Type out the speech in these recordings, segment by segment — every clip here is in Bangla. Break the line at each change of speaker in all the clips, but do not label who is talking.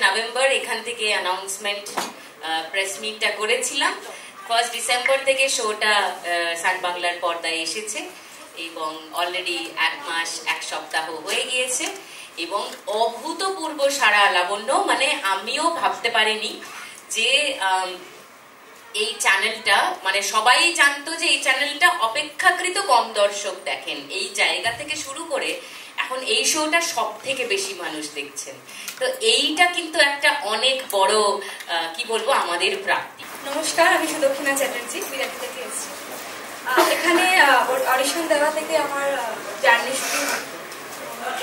নভেম্বর এখান থেকে অ্যানাউন্সমেন্ট প্রেস মিটটা করেছিলাম। 1 ডিসেম্বর থেকে শোটা সান বাংলার পর্দায় এসেছে এবং অলরেডি 1 মাস 1 সপ্তাহ হয়ে গিয়েছে এবং অভূতপূর্ব সারা লাবণ্য, মানে আমিও ভাবতে পারিনি যে এই চ্যানেলটা, মানে সবাই জানতো যে এই চ্যানেলটা অপেক্ষাকৃত কম দর্শক দেখেন, এই জায়গা থেকে শুরু করে এখন এই শোটা সব থেকে বেশি মানুষ দেখছেন। তো এইটা কিন্তু একটা অনেক বড় কি বলবো আমাদের প্রাপ্তি।
নমস্কার, আমি সুদক্ষিণা চ্যাটার্জি, বিরাটি থেকে এসেছি। এখানে অডিশন দেওয়া থেকে আমার জার্নি শুরু হয়।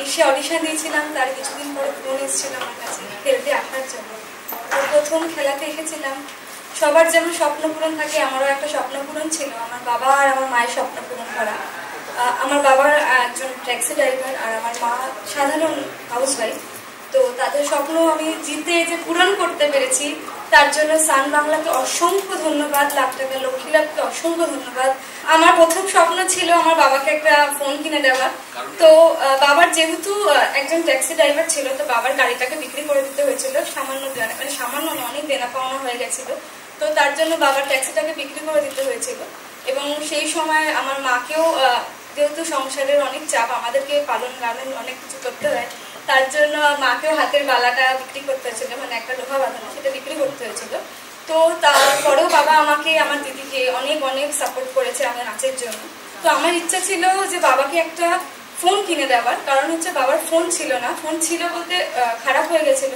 এসে অডিশন দিয়েছিলাম, তার কিছুদিন পরে ফোন এসেছিল আমার কাছে খেলতে আসার জন্য। প্রথম খেলাতে এসেছিলাম। সবার যেমন স্বপ্ন পূরণ থাকে, আমারও একটা স্বপ্ন পূরণ ছিল, আমার বাবা আর আমার মায়ের স্বপ্ন পূরণ করা। আমার বাবার একজন ট্যাক্সি ড্রাইভার আর আমার মা সাধারণ হাউসওয়াইফ। তো তাদের স্বপ্ন আমি জিতে যে পূরণ করতে পেরেছি, তার জন্য সান বাংলাকে অসংখ্য ধন্যবাদ, লাখ টাকা লক্ষ্মী লাভকে অসংখ্য ধন্যবাদ। আমার প্রথম স্বপ্ন ছিল আমার বাবাকে একটা ফোন কিনে দেওয়া। তো বাবার যেহেতু একজন ট্যাক্সি ড্রাইভার ছিল, তো বাবার গাড়িটাকে বিক্রি করে দিতে হয়েছিল, সামান্য মানে সামান্য অনেক দেনা পাওনা হয়ে গেছিল। তো তার জন্য বাবার ট্যাক্সিটাকে বিক্রি করে দিতে হয়েছিল এবং সেই সময় আমার মাকেও, যেহেতু সংসারের অনেক চাপ, আমাদেরকে পালন লালন অনেক কিছু করতে হয়, তার জন্য মাকেও হাতের বালাটা বিক্রি করতে হয়েছিল, মানে একটা লোহা বাঁধানো, সেটা বিক্রি করতে হয়েছিল। তো তারপরেও বাবা আমাকে, আমার দিদিকে অনেক অনেক সাপোর্ট করেছে আমার নাচের জন্য। তো আমার ইচ্ছা ছিল যে বাবাকে একটা ফোন কিনে দেওয়ার, কারণ হচ্ছে বাবার ফোন ছিল না, ফোন ছিল বলতে খারাপ হয়ে গেছিল।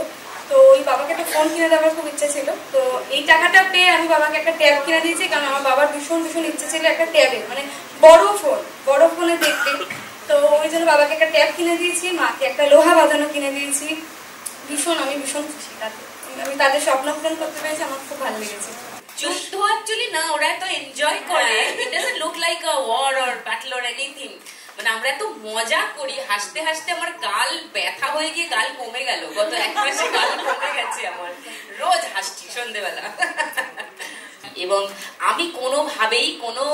তো ওই বাবাকে একটা ফোন কিনে দেওয়ার খুব ইচ্ছা ছিল। তো এই টাকাটা পেয়ে আমি বাবাকে একটা ট্যাব কিনে দিয়েছি, কারণ আমার বাবার ভীষণ ভীষণ ইচ্ছা ছিল একটা ট্যাবের, মানে বড় ফোনে দেখতে। তো ওই জন্য বাবাকে একটা ট্যাব কিনে দিয়েছি, মাকে একটা লোহা বাঁধানো কিনে দিয়েছি। আমি ভীষণ খুশি তাতে, আমি তাদের স্বপ্ন পূরণ করতে পেরেছি, আমার খুব ভালো লেগেছে।
যুদ্ধ অ্যাকচুয়ালি না, ওরা তো এনজয় করে, it doesn't look like a war or battle or anything. মানে আমরা এত মজা করি, হাসতে হাসতে আমার গাল ব্যথা হয়ে গিয়ে গাল কমে গেল, গত 1 মাসে গাল কমে গেছে আমার, রোজ হাসছি সন্ধ্যেবেলা। এবং আমি কোনোভাবেই কোনো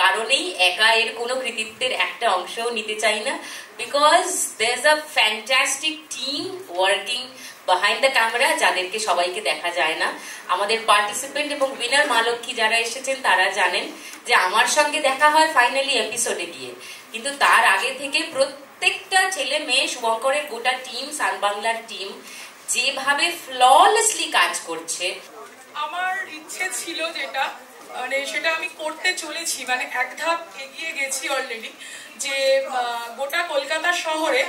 কারণেই একা এর কোনো কৃতিত্বের একটা অংশও নিতে চাই না, because there is a fantastic team working behind the camera, যাদেরকে সবাইকে দেখা যায় না। আমাদের পার্টিসিপেন্ট এবং উইনার মা লক্ষ্মী যারা এসেছেন তারা জানেন যে আমার সঙ্গে দেখা হয় ফাইনালি এপিসোডে গিয়ে, কিন্তু তার আগে থেকে প্রত্যেকটা ছেলে মেয়ে, শুভঙ্করের গোটা টিম, সান বাংলার টিম যেভাবে ফ্ললেসলি কাজ করছে।
আমার ইচ্ছে ছিল যেটা, মানে সেটা আমি করতে চলেছি, মানে এক ধাপ এগিয়ে গেছি অলরেডি, যে গোটা কলকাতা শহরে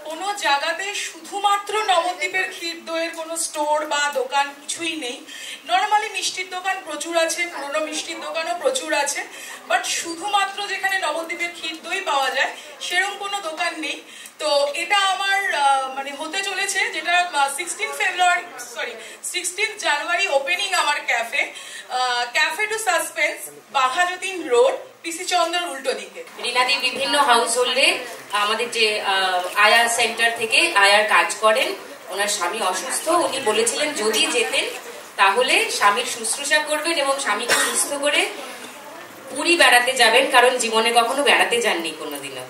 কোনো জায়গাতে শুধুমাত্র নবদ্বীপের ক্ষীর দইয়ের কোনো স্টোর বা দোকান কিছুই নেই। নর্মালি মিষ্টির দোকান প্রচুর আছে, পুরনো মিষ্টির দোকানও প্রচুর আছে, বাট শুধুমাত্র যেখানে নবদ্বীপের ক্ষীর দই পাওয়া যায় সেরকম কোনো দোকান নেই। তো এটা আমার মানে হতে চলেছে, যেটা 16 জানুয়ারি ওপেনিং আমার cafe to suspense, Baghajatin road, PC Chandra উল্টো দিকে।
রিনাদি বিভিন্ন হাউস হোল্ডে আমাদের যে আয়া সেন্টার থেকে আয়ার কাজ করেন, ওনার স্বামী অসুস্থ, উনি বলেছিলেন যদি যেতেন তাহলে স্বামীর শুশ্রূষা করবেন এবং স্বামীকে সুস্থ করে পুরী বেড়াতে যাবেন, কারণ জীবনে কখনো বেড়াতে যাননি কোনোদিনও।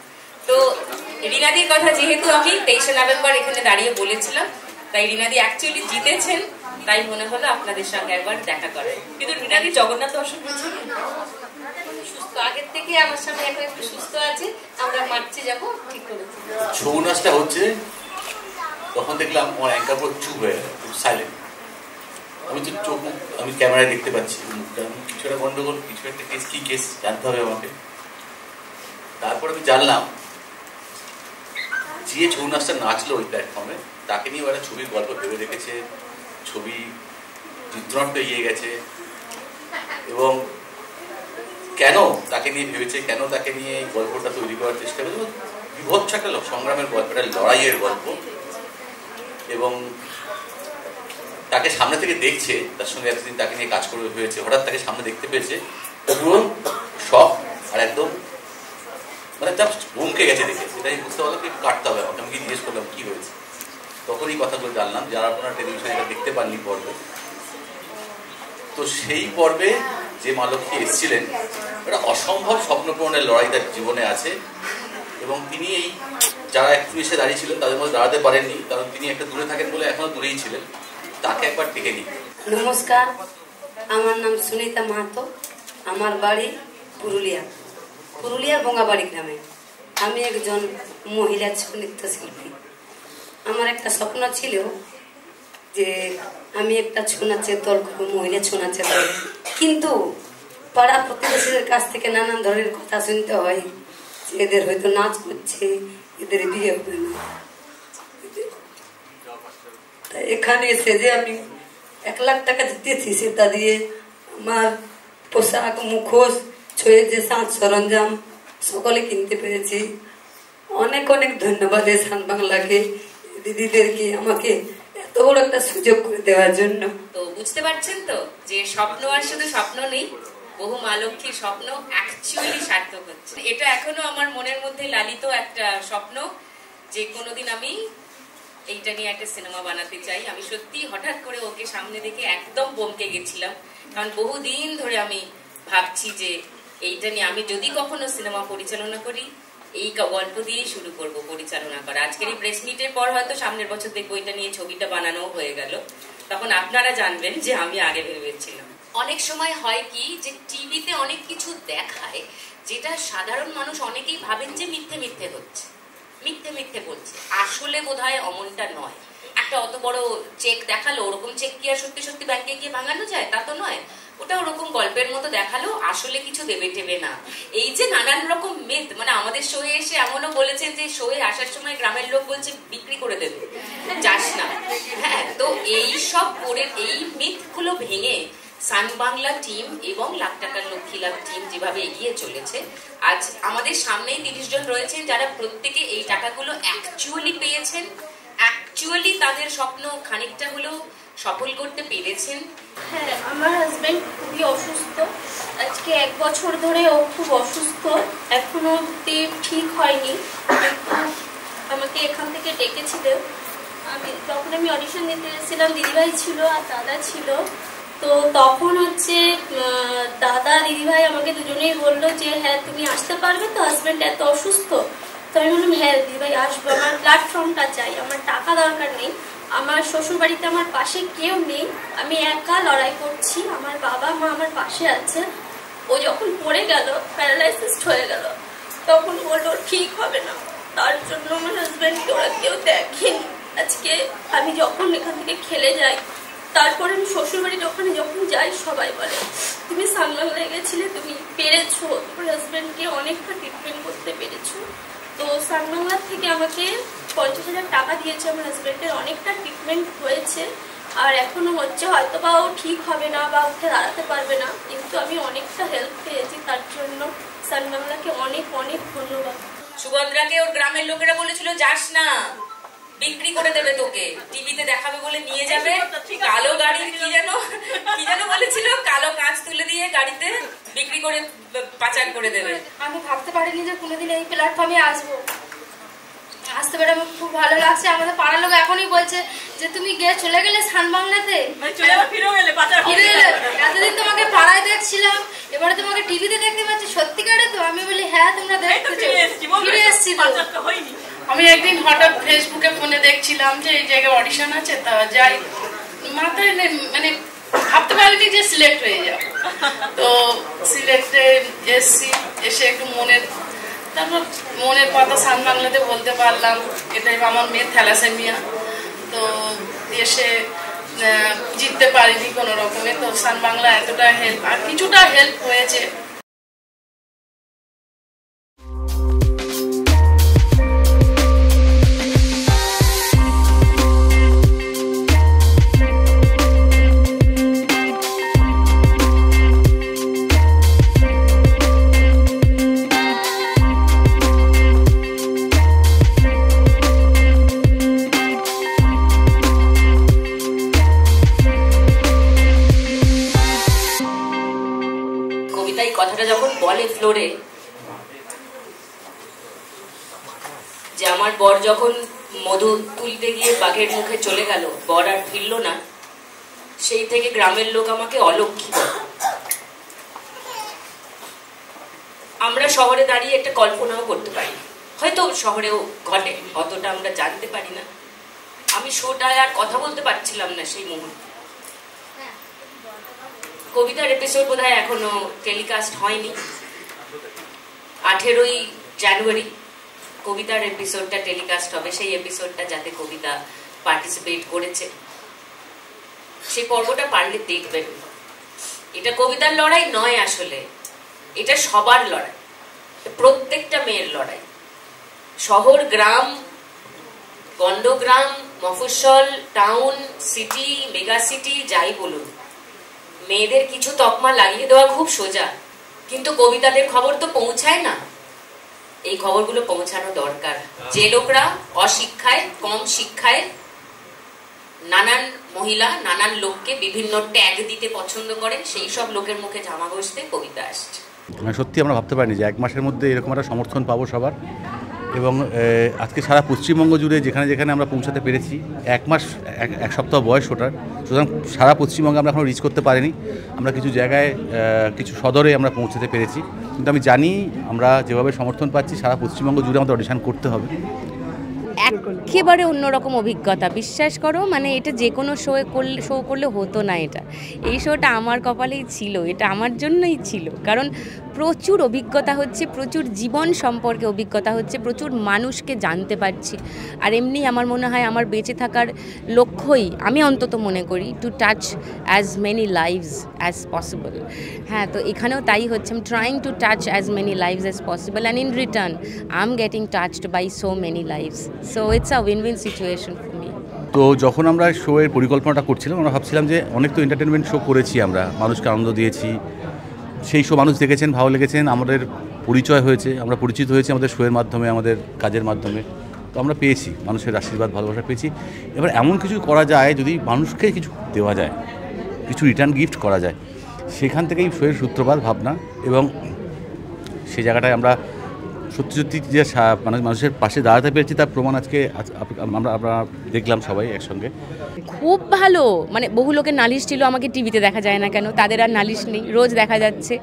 তো রিনাদির কথা যেহেতু আমি 23 নভেম্বর এখানে দাঁড়িয়ে বলেছিলাম, তাই রিনাদি অ্যাকচুয়ালি জিতেছেন, তাই মনে হলো আপনাদের সঙ্গে একবার দেখা করে। কিন্তু রিনাদি জগন্নাথ দর্শন করছেন সুস্থ, আগের থেকে আমার সামনে এখন একটু সুস্থ আছে, আমরা মার্চে যাবো ঠিক করেছি।
ছৌ নাচটা হচ্ছে, তখন দেখলাম আমার অ্যাঙ্কার পুরো চুপ হয়ে গেল, সাইলেন্ট। আমি তো চোখ, আমি ক্যামেরায় দেখতে পাচ্ছি মুখটা, কিছু একটা গন্ডগোল, কিছু একটা কেস, কি কেস জানতে হবে আমাকে। তারপর আমি জানলাম যে ছৌ নাচটা নাচলো ওই প্ল্যাটফর্মে, তাকে নিয়ে একটা ছবির গল্প ভেবে রেখেছে, ছবি চিত্রনাট্য এগিয়ে গেছে, এবং কেন তাকে নিয়ে ভেবেছে, কেন তাকে নিয়ে এই গল্পটা তৈরি করার চেষ্টা করেছে। বিভৎস একটা সংগ্রামের গল্প, একটা লড়াইয়ের গল্প, এবং তাকে সামনে থেকে দেখছে, তার সঙ্গে একদিন তাকে নিয়ে কাজ করে হয়েছে, হঠাৎ তাকে সামনে দেখতে পেয়েছে, পুরো শখ আর একদম মানে তার ভুমকে গেছে দেখে, সেটাই বুঝতে পারলাম কি কাটতে হবে আমাকে। আমি জিজ্ঞেস করলাম কি হয়েছে, তখন এই কথাগুলো জানলাম, যারা আপনারা টেলিভিশনে এটা দেখতে পাননি পর্বে। তো সেই পর্বে যে মা লক্ষ্মী এসেছিলেন, একটা অসম্ভব স্বপ্ন পূরণের লড়াই তার জীবনে আছে, এবং তিনি এই যারা একটু এসে দাঁড়িয়ে ছিলেন তাদের মধ্যে দাঁড়াতে পারেননি, কারণ তিনি একটা দূরে থাকেন বলে এখনো দূরেই ছিলেন, তাকে একবার ডেকে নিই।
নমস্কার, আমার নাম সুনিতা মাহাতো, আমার বাড়ি পুরুলিয়ার বঙ্গাবাড়ি গ্রামে। আমি একজন মহিলা নৃত্যশিল্পী। আমার একটা স্বপ্ন ছিল যে আমি একটা ছৌ নাচের দল করবো, মহিলা ছৌ নাচের দল। কিন্তু পাড়া প্রতিবেশীদের কাছ থেকে নানান ধরনের কথা শুনতে হয় যে এদের হয়তো নাচ করছে, এদের বিয়ে হবে না। তাই এখানে এসে যে আমি 1 লাখ টাকা জিতেছি, সেটা দিয়ে আমার পোশাক, মুখোশ, ছয়ের যে সাজ সরঞ্জাম সকলে কিনতে পেরেছি। অনেক অনেক ধন্যবাদ এই সান বাংলাকে, দিদিদেরকে আমাকে এত বড় একটা সুযোগ করে দেওয়ার জন্য।
তো বুঝতে পারছেন তো যে স্বপ্ন আর শুধু স্বপ্ন নেই, বহু মা লক্ষ্মীর স্বপ্ন অ্যাকচুয়ালি সার্থক হচ্ছে। এটা এখনো আমার মনের মধ্যে লালিত একটা স্বপ্ন যে কোনোদিন আমি এইটা নিয়ে একটা সিনেমা বানাতে চাই। আমি সত্যি হঠাৎ করে ওকে সামনে দেখে একদম বমকে গেছিলাম, কারণ বহুদিন ধরে আমি ভাবছি যে এইটা নিয়ে আমি যদি কখনো সিনেমা পরিচালনা করি, এই গল্প দিয়েই শুরু করব পরিচালনা করা। আজকের এই প্রেস মিটের পর হয়তো সামনের বছর দেখবো এটা নিয়ে ছবিটা বানানো হয়ে গেল, তখন আপনারা জানবেন যে আমি আগে ভেবেছিলাম। অনেক সময় হয় কি যে টিভিতে অনেক কিছু দেখায় যেটা সাধারণ মানুষ অনেকেই ভাবেন যে মিথ্যে মিথ্যে হচ্ছে, মিথ্যে মিথ্যে বলছে, আসলে বোধহয় অমনটা নয়। একটা অত বড় চেক দেখালো, ওরকম চেক কি আর সত্যি সত্যি ব্যাংকে গিয়ে ভাঙানো যায়? তা তো নয়। ওটা ওরকম গল্পের মতো দেখালো, আসলে কিছু দেবে টেবে না। এই যে নানান রকম মিথ, মানে আমাদের শোয়ে এসে এমনও বলেছেন যে শোয়ে আসার সময় গ্রামের লোক বলছে বিক্রি করে দেবে, যাস না। হ্যাঁ, তো এই সব করে এই মিথগুলো ভেঙে সান বাংলা টিম এবং লাখ টাকার লক্ষ্মী লাভ টিম যেভাবে এগিয়ে চলেছে, আজ আমাদের সামনেই 30 জন রয়েছেন যারা প্রত্যেকে এই টাকাগুলো অ্যাকচুয়ালি পেয়েছেন, অ্যাকচুয়ালি তাদের স্বপ্ন খানিকটা হলেও সফল করতে পেরেছেন।
হ্যাঁ, আমার হাজবেন্ড খুবই অসুস্থ, আজকে 1 বছর ধরে ও খুব অসুস্থ, এখনো অব্দি ঠিক হয়নি। কিন্তু আমাকে এখান থেকে ডেকেছিল, যখন আমি অডিশন দিতে এসেছিলাম দিদিভাই ছিল আর দাদা ছিল। তো তখন হচ্ছে দাদা দিদিভাই আমাকে দুজনেই বললো যে হ্যাঁ তুমি আসতে পারবে তো, হাজবেন্ড এত অসুস্থ। তো আমি বললাম হ্যাঁ দিদিভাই আসবো, আমার প্ল্যাটফর্মটা চাই, আমার টাকা দরকার নেই, আমার শ্বশুর বাড়িতে আমার পাশে কেউ নেই, আমি একা লড়াই করছি, আমার বাবা মা আমার পাশে আছে। ও যখন পড়ে গেল, প্যারালাইসিস হয়ে গেল, তখন বললো ঠিক হবে না। তার জন্য আমার হাজব্যান্ডকে ওরা কেউ দেখেনি। আজকে আমি যখন এখান থেকে খেলে যাই, তারপরে আমি শ্বশুর বাড়ির ওখানে যখন যাই, সবাই বলে তুমি সান বাংলায় গেছিলে, তুমি পেরেছো, তোমার হাজব্যান্ডকে অনেকটা ট্রিটমেন্ট করতে পেরেছো। তো সান বাংলার থেকে আমাকে 50,000 টাকা দিয়েছে, আমার হাজব্যান্ডের অনেকটা ট্রিটমেন্ট হয়েছে আর এখনো হচ্ছে। হয়তো বা ও ঠিক হবে না বা উঠে দাঁড়াতে পারবে না, কিন্তু আমি অনেকটা হেল্প পেয়েছি, তার জন্য সান বাংলাকে অনেক অনেক ধন্যবাদ।
সুভদ্রাকে ওর গ্রামের লোকেরা বলেছিল যাস না, বিক্রি করে দেবে তোকে, টিভিতে দেখাবে বলে নিয়ে যাবে, কালো গাড়ির কি যেন বলেছিল, কালো কাঁচ তুলে দিয়ে গাড়িতে বিক্রি করে পাচার করে দেবে।
আমি ভাবতে পারিনি যে কোনোদিন এই প্ল্যাটফর্মে আসবো, আসতে পেরে আমার খুব ভালো লাগছে। আমাদের পাড়ার লোক এখনই বলছে যে তুমি চলে গেলে সান বাংলাতে, এতদিন তোমাকে পাড়ায় দেখছিলাম, এবারে তোমাকে টিভিতে দেখতে পাচ্ছি, সত্যিকারে তো? আমি বলি হ্যাঁ তোমরা দেখতে ফিরে এসছি।
আমি একদিন হঠাৎ ফেসবুকে ফোনে দেখছিলাম যে এই জায়গায় অডিশন আছে, তা যাই, মাথায় মানে ভাবতে পারিনি যে সিলেক্ট হয়ে যাব। তো সিলেক্টে এসছি, এসে একটু তারপর মনের কথা সান বাংলাতে বলতে পারলাম। এটাই আমার মেয়ের থ্যালাসেমিয়া, তো এসে জিততে পারিনি কোনো রকমে। তো সান বাংলা এতটা হেল্প, আর কিছুটা হেল্প হয়েছে।
কথাটা যখন বলে ফ্লোরে যে আমার বর যখন মধু তুলতে গিয়ে বাঘের মুখে চলে গেল, বর আর ফিরল না, সেই থেকে গ্রামের লোক আমাকে অলক্ষী বলে। আমরা শহরে দাঁড়িয়ে একটা কল্পনাও করতে পারি হয়তো শহরেও ঘটে, অতটা আমরা জানতে পারি না। আমি শোটায় আর কথা বলতে পারছিলাম না সেই মুহূর্তে। কবিতার এপিসোড বোধহয় এখনো টেলিকাস্ট হয়নি। 18ই জানুয়ারি কবিতার এপিসোডটা টেলিকাস্ট হবে। সেই এপিসোডটা যাতে কবিতা পার্টিসিপেট করেছে, সেই পর্বটা পারলে দেখবেন। এটা কবিতার লড়াই নয়, আসলে এটা সবার লড়াই, প্রত্যেকটা মেয়ের লড়াই। শহর, গ্রাম, গন্ডগ্রাম, মফস্বল, টাউন, সিটি, মেগা সিটি, যাই বলুন, মেয়েদের কিছু তকমা লাগিয়ে দেওয়া খুব সোজা, কিন্তু কবিতাদের খবর তো পৌঁছায় না। এই খবরগুলো পৌঁছানো দরকার। যে লোকরা অশিক্ষায়, কম শিক্ষায় নানান মহিলা, নানান লোককে বিভিন্ন ট্যাগ দিতে পছন্দ করেন, সেই সব লোকের মুখে জামা ঘষতে কবিতা আসছে।
সত্যি আমরা ভাবতে পারিনি যে 1 মাসের মধ্যে এরকম একটা সমর্থন পাবো সবার। এবং আজকে সারা পশ্চিমবঙ্গ জুড়ে যেখানে যেখানে আমরা পৌঁছাতে পেরেছি, 1 মাস 1 সপ্তাহ বয়স ওটার, সুতরাং সারা পশ্চিমবঙ্গে আমরা এখনও রিচ করতে পারিনি। আমরা কিছু জায়গায়, কিছু সদরে আমরা পৌঁছাতে পেরেছি, কিন্তু আমি জানি আমরা যেভাবে সমর্থন পাচ্ছি সারা পশ্চিমবঙ্গ জুড়ে আমাদের অডিশন করতে হবে।
একেবারে অন্যরকম অভিজ্ঞতা, বিশ্বাস করো। মানে এটা যে কোনো শো করলে হতো না। এই শোটা আমার কপালেই ছিল, এটা আমার জন্যই ছিল। কারণ প্রচুর অভিজ্ঞতা হচ্ছে, প্রচুর জীবন সম্পর্কে অভিজ্ঞতা হচ্ছে, প্রচুর মানুষকে জানতে পারছি। আর এমনি আমার মনে হয় আমার বেঁচে থাকার লক্ষ্যই, আমি অন্তত মনে করি, to touch as many lives as possible. হ্যাঁ, তো এখানেও তাই হচ্ছে। I am trying to touch as many lives as possible, and in return I am getting touched by so many lives. So it's a win win situation for me.
তো যখন আমরা শোয়ের পরিকল্পনাটা করছিলাম, আমরা ভাবছিলাম যে অনেক তো এন্টারটেনমেন্ট শো করেছি আমরা, মানুষকে আনন্দ দিয়েছি, সেই শো মানুষ দেখেছেন, ভালো লেগেছেন, আমাদের পরিচয় হয়েছে, আমরা পরিচিত হয়েছি আমাদের শোয়ের মাধ্যমে, আমাদের কাজের মাধ্যমে। তো আমরা পেয়েছি মানুষের আশীর্বাদ, ভালোবাসা পেয়েছি। এবার এমন কিছু করা যায়, যদি মানুষকে কিছু দেওয়া যায়, কিছু রিটার্ন গিফট করা যায়, সেখান থেকেই শোয়ের সূত্রপাত ভাবনা। এবং সেই জায়গাটায় আমরা সত্যি সত্যি যে মানুষের পাশে দাঁড়াতে পেরেছি তার প্রমাণ আজকে আমরা দেখলাম সবাই একসঙ্গে।
খুব ভালো। মানে বহু লোকের নালিশ ছিল আমাকে টিভিতে দেখা যায় না কেন, তাদের আর নালিশ নেই, রোজ দেখা যাচ্ছে।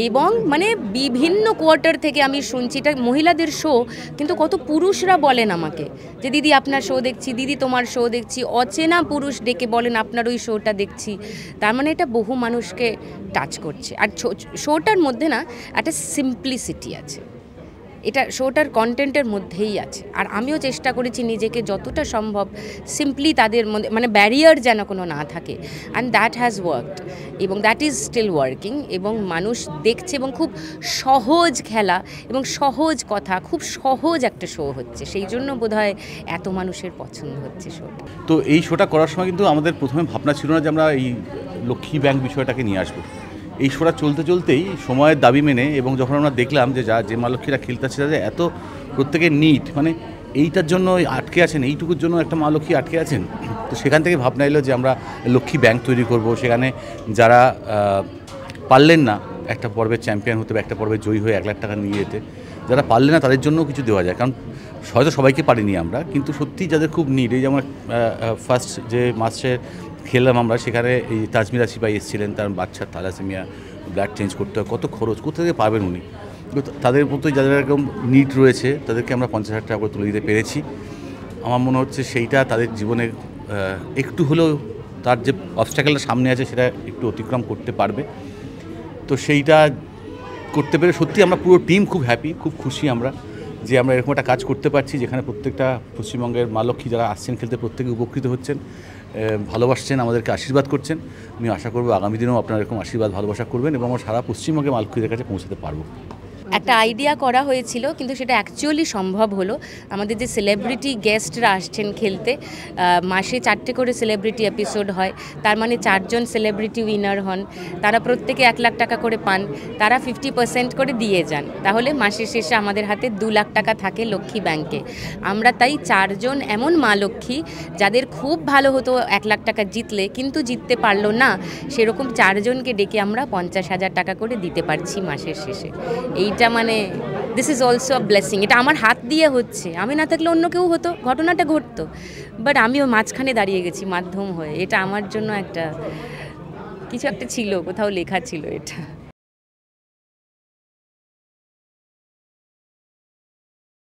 এবং মানে বিভিন্ন কোয়ার্টার থেকে আমি শুনছি, এটা মহিলাদের শো, কিন্তু কত পুরুষরা বলেন আমাকে যে দিদি আপনার শো দেখছি, দিদি তোমার শো দেখছি। অচেনা পুরুষ ডেকে বলেন আপনার ওই শোটা দেখছি। তার মানে এটা বহু মানুষকে টাচ করছে। আর শোটার মধ্যে না একটা সিম্পলিসিটি আছে, এটা শোটার কন্টেন্টের মধ্যেই আছে। আর আমিও চেষ্টা করেছি নিজেকে যতটা সম্ভব সিম্পলি তাদের মধ্যে, মানে ব্যারিয়ার যেন কোনো না থাকে। অ্যান্ড দ্যাট হ্যাজ ওয়ার্কড, এবং দ্যাট ইজ স্টিল ওয়ার্কিং। এবং মানুষ দেখছে, এবং খুব সহজ খেলা এবং সহজ কথা, খুব সহজ একটা শো হচ্ছে। সেই জন্য বোধহয় এত মানুষের পছন্দ হচ্ছে শোটা।
তো এই শোটা করার সময় কিন্তু আমাদের প্রথমে ভাবনা ছিল না যে আমরা এই লক্ষ্মী ব্যাংক বিষয়টাকে নিয়ে আসবো। এই শোটা চলতে চলতেই সময়ের দাবি মেনে, এবং যখন আমরা দেখলাম যে মা লক্ষ্মীরা খেলতে আসছে, যে এত প্রত্যেকের নিট, মানে এইটার জন্য আটকে আছেন, এইটুকুর জন্য একটা মা লক্ষ্মী আটকে আছেন। তো সেখান থেকে ভাবনা এলো যে আমরা লক্ষ্মী ব্যাংক তৈরি করব। সেখানে যারা পারলেন না একটা পর্বের চ্যাম্পিয়ন হতে বা একটা পর্বে জয়ী হয়ে 1 লাখ টাকা নিয়ে যেতে, যারা পারলেন না তাদের জন্য কিছু দেওয়া যায়। কারণ হয়তো সবাইকে পারিনি আমরা, কিন্তু সত্যি যাদের খুব নিড, এই যেমন ফার্স্ট যে মাসে খেললাম আমরা, সেখানে এই তাজমিরা সিপাই এসেছিলেন, তার বাচ্চার থ্যালাসেমিয়া, ব্লাড চেঞ্জ করতে হয়, কত খরচ, কোথা থেকে পাবেন উনি। তাদের মতোই যাদের এরকম নিড রয়েছে তাদেরকে আমরা 50,000 টাকা করে তুলে দিতে পেরেছি। আমার মনে হচ্ছে সেইটা তাদের জীবনে একটু হলেও তার যে অবস্ট্যাকেলটা সামনে আছে সেটা একটু অতিক্রম করতে পারবে। তো সেইটা করতে পেরে সত্যি আমরা পুরো টিম খুব হ্যাপি, খুব খুশি আমরা যে আমরা এরকম একটা কাজ করতে পারছি, যেখানে প্রত্যেকটা পশ্চিমবঙ্গের মা লক্ষ্মী যারা আসছেন খেলতে, প্রত্যেকে উপকৃত হচ্ছেন, ভালোবাসছেন, আমাদেরকে আশীর্বাদ করছেন। আমি আশা করব আগামী দিনেও আপনারা এরকম আশীর্বাদ, ভালোবাসা করবেন, এবং আমরা সারা পশ্চিমবঙ্গে মা লক্ষ্মীদের কাছে পৌঁছাতে পারবো।
একটা আইডিয়া করা হয়েছিল, কিন্তু সেটা অ্যাকচুয়ালি সম্ভব হলো। আমাদের যে সেলিব্রিটি গেস্টরা আসছেন খেলতে, মাসে 4টে করে সেলিব্রিটি এপিসোড হয়, তার মানে 4 জন সেলিব্রিটি উইনার হন, তারা প্রত্যেকে 1 লাখ টাকা করে পান, তারা 50% করে দিয়ে যান। তাহলে মাসের শেষে আমাদের হাতে 2 লাখ টাকা থাকে লক্ষ্মী ব্যাংকে। আমরা তাই 4 জন এমন মা লক্ষ্মী যাদের খুব ভালো হতো 1 লাখ টাকা জিতলে, কিন্তু জিততে পারলো না, সেরকম 4 জনকে ডেকে আমরা 50,000 টাকা করে দিতে পারছি মাসের শেষে। এইটা মানে this is also a blessing. এটা আমার হাত দিয়ে হচ্ছে, আমি না থাকলে অন্য কেউ হতো, ঘটনাটা ঘটতো, বাট আমিও মাঝখানে দাঁড়িয়ে গেছি মাধ্যম হয়ে। এটা আমার জন্য একটা কিছু একটা ছিল, কোথাও লেখা ছিল এটা।